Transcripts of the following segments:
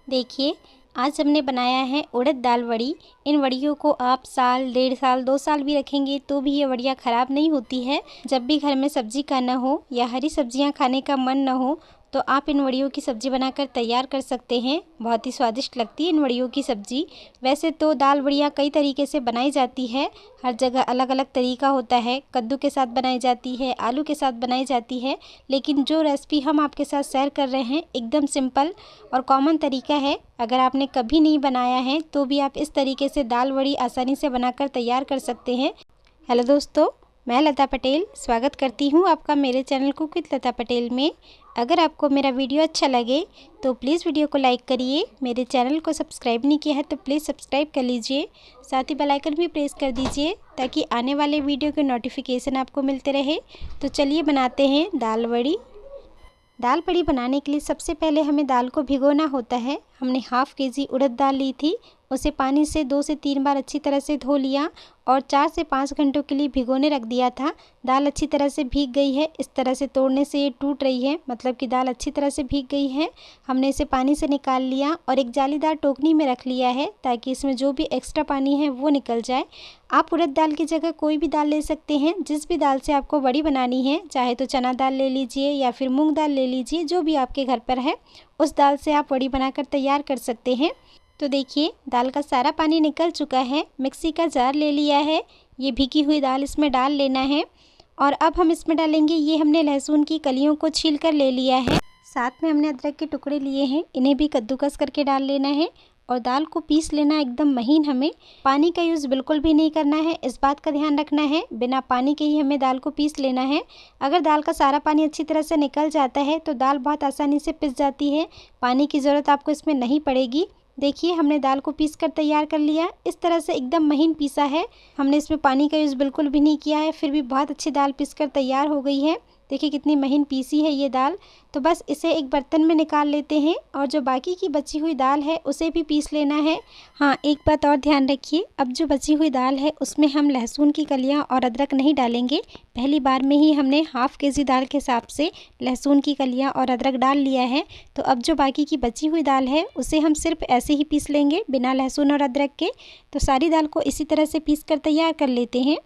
देखिए, आज हमने बनाया है उड़द दाल वड़ी। इन वड़ियों को आप साल, 1.5 साल, 2 साल भी रखेंगे तो भी ये वड़ियाँ ख़राब नहीं होती है। जब भी घर में सब्ज़ी का न हो या हरी सब्जियां खाने का मन न हो तो आप इन वड़ियों की सब्ज़ी बनाकर तैयार कर सकते हैं। बहुत ही स्वादिष्ट लगती है इन वड़ियों की सब्ज़ी। वैसे तो दाल वड़ियाँ कई तरीके से बनाई जाती है, हर जगह अलग अलग तरीका होता है। कद्दू के साथ बनाई जाती है, आलू के साथ बनाई जाती है, लेकिन जो रेसिपी हम आपके साथ शेयर कर रहे हैं एकदम सिंपल और कॉमन तरीका है। अगर आपने कभी नहीं बनाया है तो भी आप इस तरीके से दाल वड़ी आसानी से बनाकर तैयार कर सकते हैं। हेलो दोस्तों, मैं लता पटेल स्वागत करती हूँ आपका मेरे चैनल कुक विद लता पटेल में। अगर आपको मेरा वीडियो अच्छा लगे तो प्लीज़ वीडियो को लाइक करिए। मेरे चैनल को सब्सक्राइब नहीं किया है तो प्लीज़ सब्सक्राइब कर लीजिए। साथ ही बेल आइकन भी प्रेस कर दीजिए ताकि आने वाले वीडियो के नोटिफिकेशन आपको मिलते रहे। तो चलिए बनाते हैं दाल वड़ी। दाल बड़ी बनाने के लिए सबसे पहले हमें दाल को भिगोना होता है। हमने हाफ़ केजी उड़द दाल ली थी, उसे पानी से 2 से 3 बार अच्छी तरह से धो लिया और 4 से 5 घंटों के लिए भिगोने रख दिया था। दाल अच्छी तरह से भीग गई है। इस तरह से तोड़ने से ये टूट रही है, मतलब कि दाल अच्छी तरह से भीग गई है। हमने इसे पानी से निकाल लिया और एक जालीदार टोकनी में रख लिया है ताकि इसमें जो भी एक्स्ट्रा पानी है वो निकल जाए। आप उड़द दाल की जगह कोई भी दाल ले सकते हैं। जिस भी दाल से आपको बड़ी बनानी है, चाहे तो चना दाल ले लीजिए या फिर मूंग दाल ले लीजिए, जो भी आपके घर पर है उस दाल से आप बड़ी बनाकर तैयार कर सकते हैं। तो देखिए, दाल का सारा पानी निकल चुका है। मिक्सी का जार ले लिया है, ये भीगी हुई दाल इसमें डाल लेना है और अब हम इसमें डालेंगे, ये हमने लहसुन की कलियों को छील कर ले लिया है। साथ में हमने अदरक के टुकड़े लिए हैं, इन्हें भी कद्दूकस करके डाल लेना है और दाल को पीस लेना एकदम महीन। हमें पानी का यूज़ बिल्कुल भी नहीं करना है, इस बात का ध्यान रखना है। बिना पानी के ही हमें दाल को पीस लेना है। अगर दाल का सारा पानी अच्छी तरह से निकल जाता है तो दाल बहुत आसानी से पिस जाती है। पानी की ज़रूरत आपको इसमें नहीं पड़ेगी। देखिए, हमने दाल को पीस कर तैयार कर लिया। इस तरह से एकदम महीन पीसा है। हमने इसमें पानी का यूज़ बिल्कुल भी नहीं किया है, फिर भी बहुत अच्छी दाल पीस कर तैयार हो गई है। देखिए कितनी महीन पीसी है ये दाल। तो बस इसे एक बर्तन में निकाल लेते हैं और जो बाकी की बची हुई दाल है उसे भी पीस लेना है। हाँ, एक बात और ध्यान रखिए, अब जो बची हुई दाल है उसमें हम लहसुन की कलियां और अदरक नहीं डालेंगे। पहली बार में ही हमने हाफ़ केजी दाल के हिसाब से लहसुन की कलियां और अदरक डाल लिया है। तो अब जो बाकी की बची हुई दाल है उसे हम सिर्फ ऐसे ही पीस लेंगे बिना लहसुन और अदरक के। तो सारी दाल को इसी तरह से पीस कर तैयार कर लेते हैं।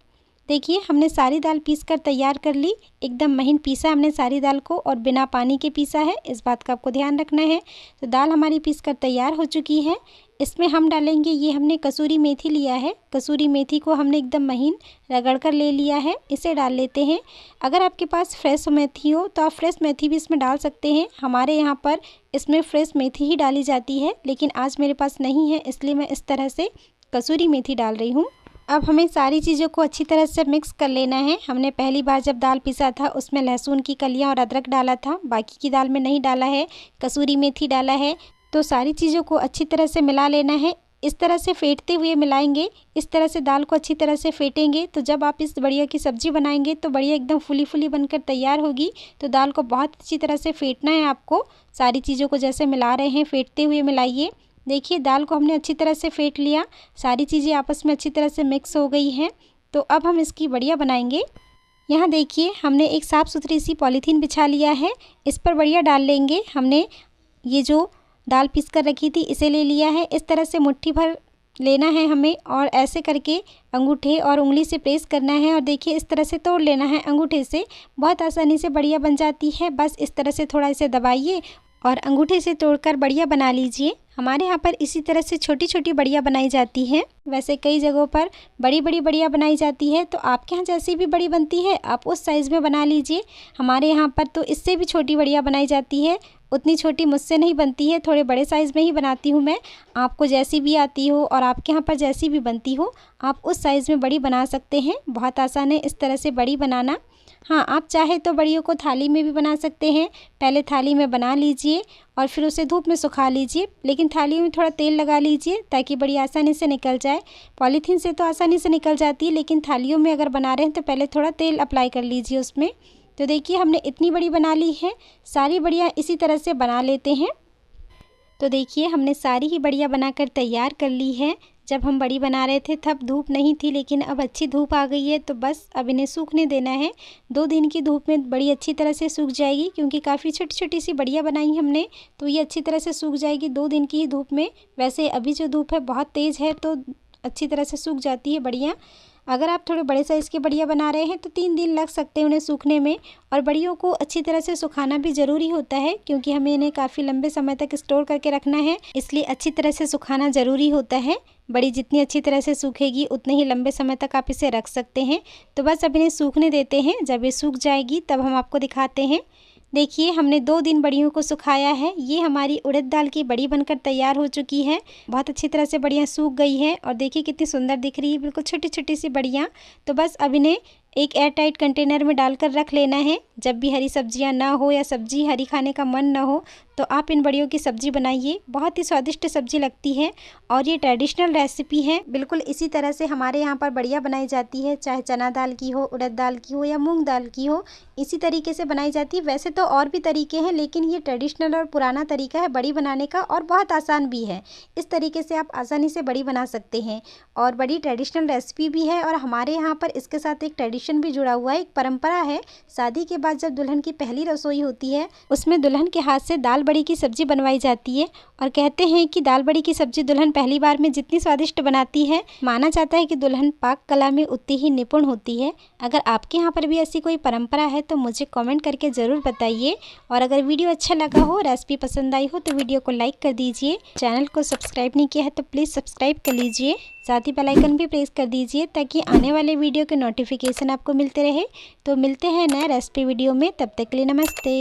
देखिए, हमने सारी दाल पीस कर तैयार कर ली। एकदम महीन पीसा हमने सारी दाल को और बिना पानी के पीसा है, इस बात का आपको ध्यान रखना है। तो दाल हमारी पीस कर तैयार हो चुकी है। इसमें हम डालेंगे, ये हमने कसूरी मेथी लिया है। कसूरी मेथी को हमने एकदम महीन रगड़ कर ले लिया है, इसे डाल लेते हैं। अगर आपके पास फ्रेश मेथी हो तो आप फ्रेश मेथी भी इसमें डाल सकते हैं। हमारे यहाँ पर इसमें फ्रेश मेथी ही डाली जाती है, लेकिन आज मेरे पास नहीं है इसलिए मैं इस तरह से कसूरी मेथी डाल रही हूँ। अब हमें सारी चीज़ों को अच्छी तरह से मिक्स कर लेना है। हमने पहली बार जब दाल पीसा था उसमें लहसुन की कलियां और अदरक डाला था, बाकी की दाल में नहीं डाला है, कसूरी मेथी डाला है। तो सारी चीज़ों को अच्छी तरह से मिला लेना है। इस तरह से फेंटते हुए मिलाएंगे, इस तरह से दाल को अच्छी तरह से फेंटेंगे तो जब आप इस बढ़िया की सब्ज़ी बनाएंगे तो बढ़िया एकदम फुली फुली बनकर तैयार होगी। तो दाल को बहुत अच्छी तरह से फेंटना है आपको। सारी चीज़ों को जैसे मिला रहे हैं फेंटते हुए मिलाइए। देखिए, दाल को हमने अच्छी तरह से फेंट लिया, सारी चीज़ें आपस में अच्छी तरह से मिक्स हो गई हैं। तो अब हम इसकी बढ़िया बनाएंगे। यहाँ देखिए, हमने एक साफ़ सुथरी सी पॉलीथीन बिछा लिया है, इस पर बढ़िया डाल लेंगे। हमने ये जो दाल पीस कर रखी थी इसे ले लिया है। इस तरह से मुट्ठी भर लेना है हमें और ऐसे करके अंगूठे और उंगली से प्रेस करना है और देखिए इस तरह से तोड़ लेना है अंगूठे से। बहुत आसानी से बढ़िया बन जाती है। बस इस तरह से थोड़ा इसे दबाइए और अंगूठे से तोड़कर बढ़िया बना लीजिए। हमारे यहाँ पर इसी तरह से छोटी छोटी बढ़िया बनाई जाती है। वैसे कई जगहों पर बड़ी बड़ी बढ़िया बनाई जाती है, तो आपके यहाँ जैसी भी बड़ी बनती है आप उस साइज़ में बना लीजिए। हमारे यहाँ पर तो इससे भी छोटी बढ़िया बनाई जाती है। उतनी छोटी मुझसे नहीं बनती है, थोड़े बड़े साइज़ में ही बनाती हूँ मैं। आपको जैसी भी आती हो और आपके यहाँ पर जैसी भी बनती हो आप उस साइज़ में बड़ी बना सकते हैं। बहुत आसान है इस तरह से बड़ी बनाना। हाँ, आप चाहे तो बड़ियों को थाली में भी बना सकते हैं। पहले थाली में बना लीजिए और फिर उसे धूप में सुखा लीजिए, लेकिन थाली में थोड़ा तेल लगा लीजिए ताकि बड़ी आसानी से निकल जाए। पॉलीथीन से तो आसानी से निकल जाती है, लेकिन थालियों में अगर बना रहे हैं तो पहले थोड़ा तेल अप्लाई कर लीजिए उसमें। तो देखिए, हमने इतनी बड़ी बना ली है। सारी बढ़िया इसी तरह से बना लेते हैं। तो देखिए, हमने सारी ही बढ़िया बनाकर तैयार कर ली है। जब हम बड़ी बना रहे थे तब धूप नहीं थी, लेकिन अब अच्छी धूप आ गई है। तो बस अब इन्हें सूखने देना है। 2 दिन की धूप में बड़ी अच्छी तरह से सूख जाएगी, क्योंकि काफ़ी छोटी छोटी सी बड़ियाँ बनाई हमने, तो ये अच्छी तरह से सूख जाएगी 2 दिन की ही धूप में। वैसे अभी जो धूप है बहुत तेज़ है, तो अच्छी तरह से सूख जाती है बड़ियाँ। अगर आप थोड़े बड़े साइज़ की बड़ियाँ बना रहे हैं तो 3 दिन लग सकते हैं उन्हें सूखने में। और बड़ियों को अच्छी तरह से सुखाना भी ज़रूरी होता है, क्योंकि हमें इन्हें काफ़ी लंबे समय तक स्टोर करके रखना है, इसलिए अच्छी तरह से सुखाना ज़रूरी होता है। बड़ी जितनी अच्छी तरह से सूखेगी उतने ही लंबे समय तक आप इसे रख सकते हैं। तो बस अब इन्हें सूखने देते हैं। जब ये सूख जाएगी तब हम आपको दिखाते हैं। देखिए, हमने 2 दिन बड़ियों को सुखाया है। ये हमारी उड़द दाल की बड़ी बनकर तैयार हो चुकी है। बहुत अच्छी तरह से बड़ियाँ सूख गई हैं और देखिए कितनी सुंदर दिख रही है, बिल्कुल छोटी छोटी सी बड़ियाँ। तो बस अब इन्हें एक एयर टाइट कंटेनर में डालकर रख लेना है। जब भी हरी सब्जियां ना हो या सब्जी हरी खाने का मन ना हो, तो आप इन बड़ियों की सब्ज़ी बनाइए। बहुत ही स्वादिष्ट सब्ज़ी लगती है और ये ट्रेडिशनल रेसिपी है। बिल्कुल इसी तरह से हमारे यहाँ पर बड़ियाँ बनाई जाती है, चाहे चना दाल की हो, उड़द दाल की हो या मूंग दाल की हो, इसी तरीके से बनाई जाती है। वैसे तो और भी तरीके हैं, लेकिन ये ट्रेडिशनल और पुराना तरीका है बड़ी बनाने का, और बहुत आसान भी है। इस तरीके से आप आसानी से बड़ी बना सकते हैं और बड़ी ट्रेडिशनल रेसिपी भी है। और हमारे यहाँ पर इसके साथ एक ट्रेडिशन भी जुड़ा हुआ है, एक परंपरा है। शादी के बाद जब दुल्हन की पहली रसोई होती है, उसमें दुल्हन के हाथ से दाल बड़ी की सब्जी बनवाई जाती है। और कहते हैं कि दाल बड़ी की सब्जी दुल्हन पहली बार में जितनी स्वादिष्ट बनाती है, माना जाता है कि दुल्हन पाक कला में उतनी ही निपुण होती है। अगर आपके यहाँ पर भी ऐसी कोई परंपरा है तो मुझे कमेंट करके ज़रूर बताइए। और अगर वीडियो अच्छा लगा हो, रेसिपी पसंद आई हो, तो वीडियो को लाइक कर दीजिए। चैनल को सब्सक्राइब नहीं किया है तो प्लीज़ सब्सक्राइब कर लीजिए। साथ ही बेल आइकन भी प्रेस कर दीजिए, ताकि आने वाले वीडियो के नोटिफिकेशन आपको मिलते रहे। तो मिलते हैं नए रेसिपी वीडियो में, तब तक के लिए नमस्ते।